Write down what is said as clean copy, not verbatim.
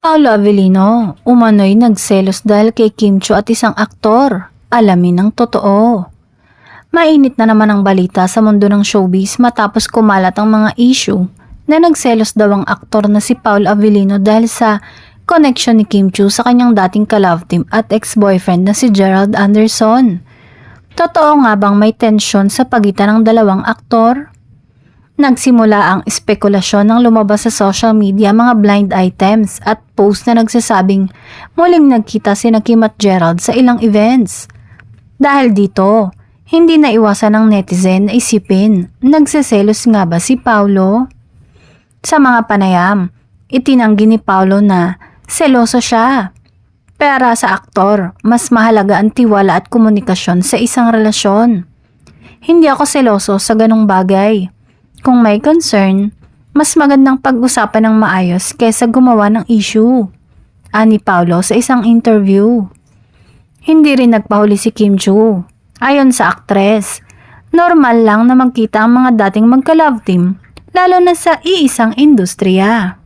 Paolo Avellino, umano'y nagselos dahil kay Kim Chiu at isang aktor. Alamin ang totoo. Mainit na naman ang balita sa mundo ng showbiz matapos kumalat ang mga issue na nagselos daw ang aktor na si Paolo Avellino dahil sa connection ni Kim Chiu sa kanyang dating ka-love team at ex-boyfriend na si Gerald Anderson. Totoo nga bang may tensyon sa pagitan ng dalawang aktor? Nagsimula ang espekulasyon nang lumabas sa social media mga blind items at post na nagsasabing muling nagkita sina Kim at Gerald sa ilang events. Dahil dito, hindi na iwasan ng netizen na isipin, nagseselos nga ba si Paolo? Sa mga panayam, itinanggi ni Paolo na seloso siya. Para sa aktor, mas mahalaga ang tiwala at komunikasyon sa isang relasyon. Hindi ako seloso sa ganong bagay. Kung may concern, mas magandang pag-usapan ng maayos kaysa gumawa ng issue. Ani Paolo sa isang interview. Hindi rin nagpahuli si Kim Chiu. Ayon sa aktres, normal lang na magkita ang mga dating magka-love team, lalo na sa iisang industriya.